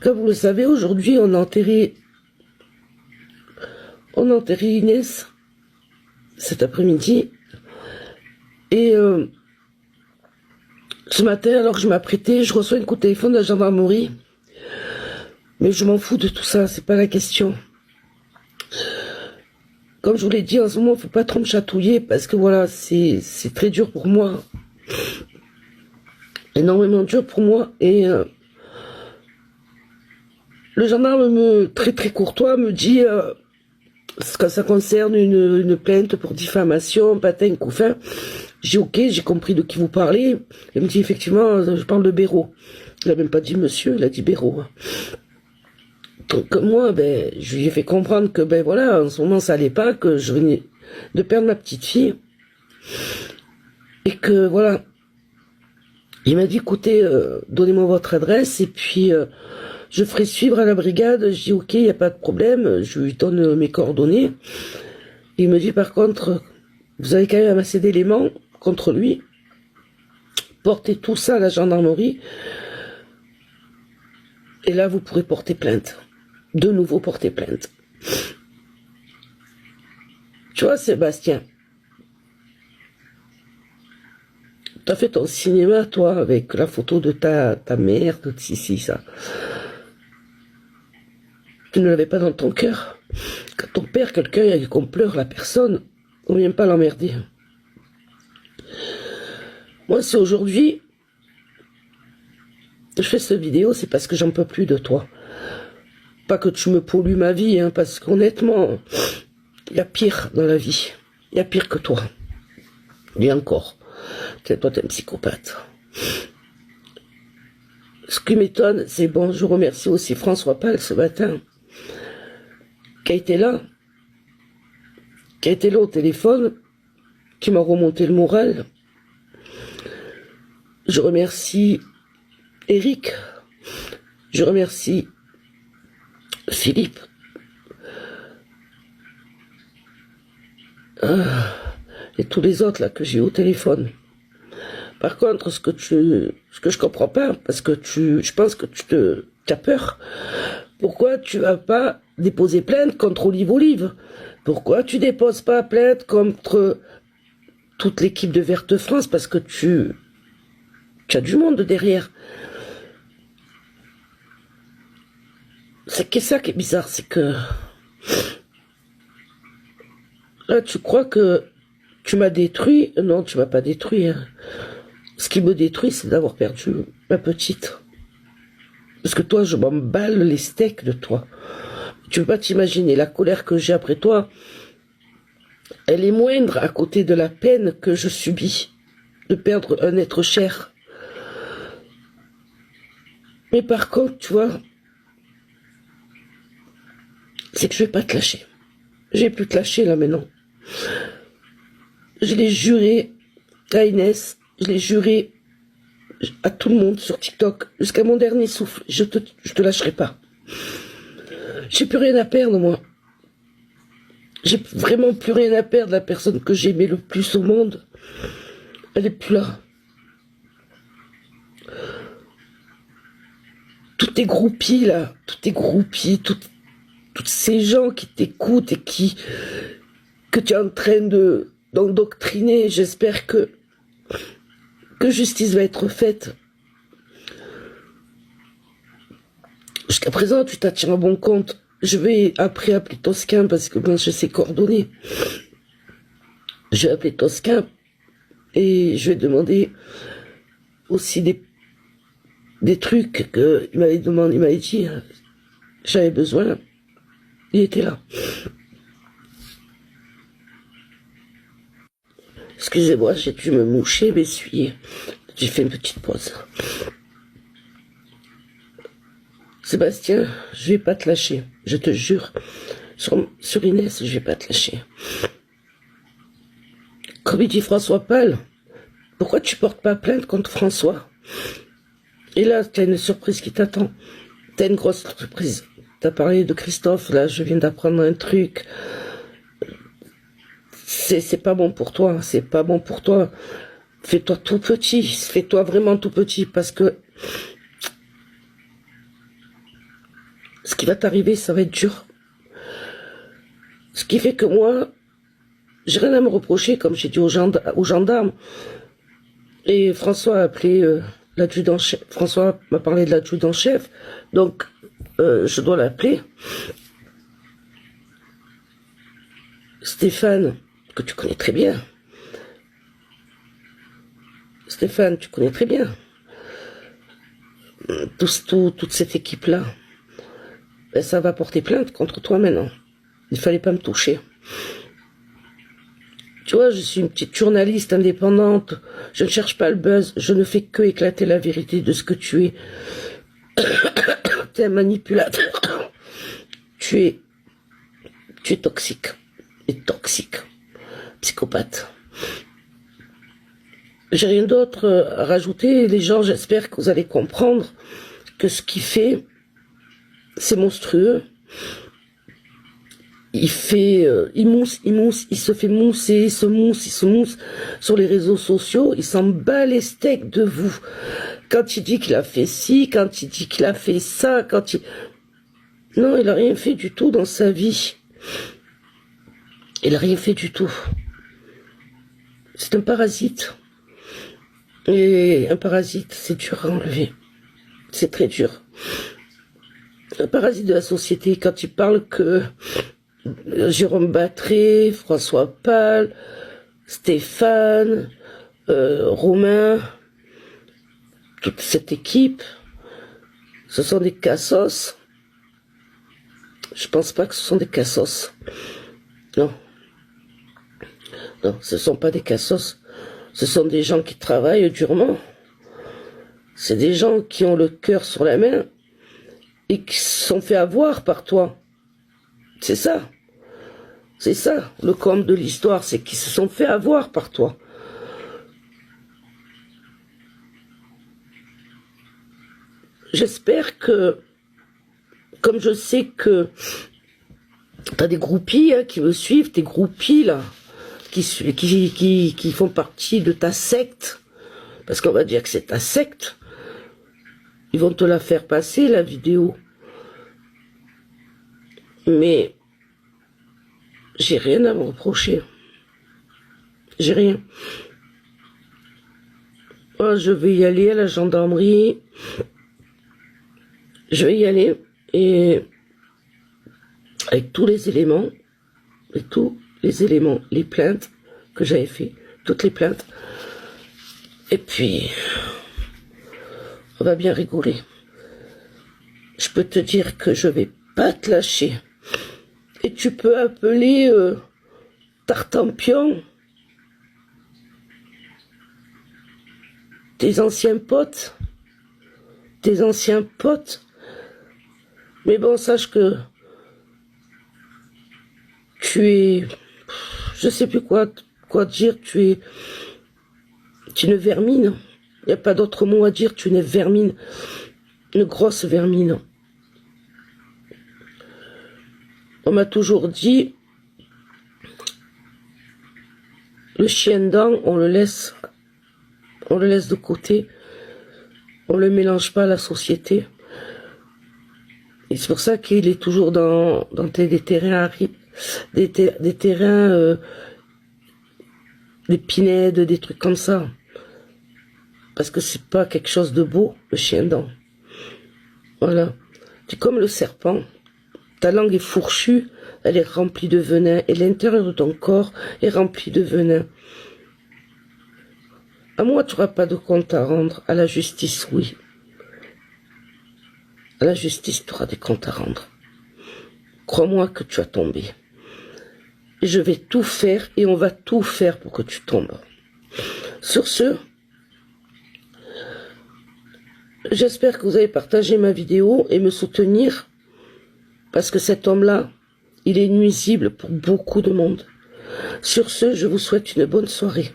Comme vous le savez, aujourd'hui, on a enterré Inès cet après-midi. Et ce matin, alors que je m'apprêtais, je reçois un coup de téléphone de la gendarmerie. Mais je m'en fous de tout ça, c'est pas la question. Comme je vous l'ai dit, en ce moment, il faut pas trop me chatouiller parce que voilà, c'est très dur pour moi. Énormément dur pour moi. Et le gendarme très très courtois me dit, ce que ça concerne une plainte pour diffamation, patin, couffin. J'ai ok, j'ai compris de qui vous parlez. Il me dit effectivement, je parle de Béraud. Il a même pas dit monsieur, il a dit Béraud. Donc moi, je lui ai fait comprendre que voilà, en ce moment ça allait pas, que je venais de perdre ma petite fille. Et que voilà. Il m'a dit écoutez, donnez-moi votre adresse et puis je ferai suivre à la brigade. Je dis ok, il n'y a pas de problème, je lui donne mes coordonnées. Il me dit par contre, vous avez quand même amassé d'éléments contre lui. Portez tout ça à la gendarmerie. Et là, vous pourrez porter plainte. De nouveau porter plainte. Tu vois, Sébastien, tu as fait ton cinéma, toi, avec la photo de ta mère, de ci, ça. Tu ne l'avais pas dans ton cœur. Quand ton père, quelqu'un, et qu'on pleure la personne, on ne vient pas l'emmerder. Moi, c'est aujourd'hui, je fais cette vidéo, c'est parce que j'en peux plus de toi. Pas que tu me pollues ma vie, hein, parce qu'honnêtement, il y a pire dans la vie. Il y a pire que toi. Et encore. Peut-être toi, t'es un psychopathe. Ce qui m'étonne, c'est bon, je remercie aussi François Pal ce matin, qui a été là au téléphone, qui m'a remonté le moral. Je remercie Eric, je remercie Philippe. Et tous les autres là que j'ai au téléphone. Par contre, ce que je comprends pas, parce que je pense que tu as peur. Pourquoi tu vas pas déposer plainte contre Olive Olive? Pourquoi tu déposes pas plainte contre toute l'équipe de Verte France? Parce que tu as du monde derrière. C'est ça qui est bizarre, c'est que là tu crois que tu m'as détruit. Non, tu m'as pas détruit. Hein. Ce qui me détruit, c'est d'avoir perdu ma petite. Parce que toi, je m'emballe les steaks de toi. Tu peux pas t'imaginer la colère que j'ai après toi. Elle est moindre à côté de la peine que je subis de perdre un être cher. Mais par contre, tu vois, c'est que je vais pas te lâcher. J'ai pu te lâcher là maintenant. Je l'ai juré à Inès, je l'ai juré à tout le monde sur TikTok, jusqu'à mon dernier souffle, je te lâcherai pas. J'ai plus rien à perdre, moi. J'ai vraiment plus rien à perdre. La personne que j'aimais le plus au monde, elle est plus là. Tous tes groupies, là, tous tes groupies, toutes ces gens qui t'écoutent et que tu es en train d'endoctriner, j'espère que justice va être faite. Jusqu'à présent, tu t'as tiré un bon compte. Je vais après appeler Toscan parce que moi, je sais coordonner. Je vais appeler Toscan et je vais demander aussi des trucs qu'il m'avait demandé, il m'avait dit, j'avais besoin. Il était là. Excusez-moi, j'ai dû me moucher, m'essuyer. J'ai fait une petite pause. Sébastien, je vais pas te lâcher, je te jure. Sur Inès, je vais pas te lâcher. Comme il dit François Pal, pourquoi tu portes pas plainte contre François? Et là, t'as une surprise qui t'attend. T'as une grosse surprise. T'as parlé de Christophe, là, je viens d'apprendre un truc. C'est pas bon pour toi, c'est pas bon pour toi. Fais-toi tout petit, fais-toi vraiment tout petit, parce que Ce qui va t'arriver, ça va être dur. Ce qui fait que moi, j'ai rien à me reprocher, comme j'ai dit aux gendarmes. Et François a appelé l'adjudant-chef. François m'a parlé de l'adjudant-chef. Donc, je dois l'appeler. Stéphane, que tu connais très bien. Stéphane, tu connais très bien. Toute cette équipe-là, ben, ça va porter plainte contre toi maintenant. Il fallait pas me toucher. Tu vois, je suis une petite journaliste indépendante. Je ne cherche pas le buzz. Je ne fais que éclater la vérité de ce que tu es. Tu es un manipulateur. Tu es toxique. Et toxique. Psychopathe. J'ai rien d'autre à rajouter. Les gens, j'espère que vous allez comprendre que ce qu'il fait, c'est monstrueux. Il se fait mousser, il se mousse sur les réseaux sociaux, il s'en bat les steaks de vous. Quand il dit qu'il a fait ci, quand il dit qu'il a fait ça, non, il a rien fait du tout dans sa vie. Il a rien fait du tout. C'est un parasite. Et un parasite, c'est dur à enlever. C'est très dur. Un parasite de la société, quand il parle que Jérôme Battré, François Pal, Stéphane, Romain, toute cette équipe, ce sont des cassos. Je pense pas que ce sont des cassos. Non. Non, ce sont pas des cassos. Ce sont des gens qui travaillent durement. C'est des gens qui ont le cœur sur la main et qui se sont fait avoir par toi. C'est ça. C'est ça, le comble de l'histoire, c'est qu'ils se sont fait avoir par toi. J'espère que, comme je sais que t'as des groupies qui me suivent, tes groupies là, qui font partie de ta secte, parce qu'on va dire que c'est ta secte, ils vont te la faire passer, la vidéo. Mais j'ai rien à me reprocher. J'ai rien. Moi, je vais y aller à la gendarmerie. Je vais y aller et avec tous les éléments, les plaintes que j'avais fait, toutes les plaintes. Et puis, on va bien rigoler. Je peux te dire que je vais pas te lâcher. Et tu peux appeler Tartampion, tes anciens potes. Mais bon, sache que tu es, je sais plus quoi dire, tu es une vermine. Il n'y a pas d'autre mot à dire, tu es une vermine, une grosse vermine. On m'a toujours dit, le chien dent, on le laisse de côté, on le mélange pas à la société. Et c'est pour ça qu'il est toujours dans des terrains des terrains des pinèdes, des trucs comme ça. Parce que c'est pas quelque chose de beau, le chien dent. Voilà. C'est comme le serpent. Ta langue est fourchue, elle est remplie de venin, et l'intérieur de ton corps est rempli de venin. À moi, tu n'auras pas de compte à rendre. À la justice, oui. À la justice, tu auras des comptes à rendre. Crois-moi que tu as tombé. Et je vais tout faire, et on va tout faire pour que tu tombes. Sur ce, j'espère que vous avez partagé ma vidéo et me soutenir. Parce que cet homme-là, il est nuisible pour beaucoup de monde. Sur ce, je vous souhaite une bonne soirée.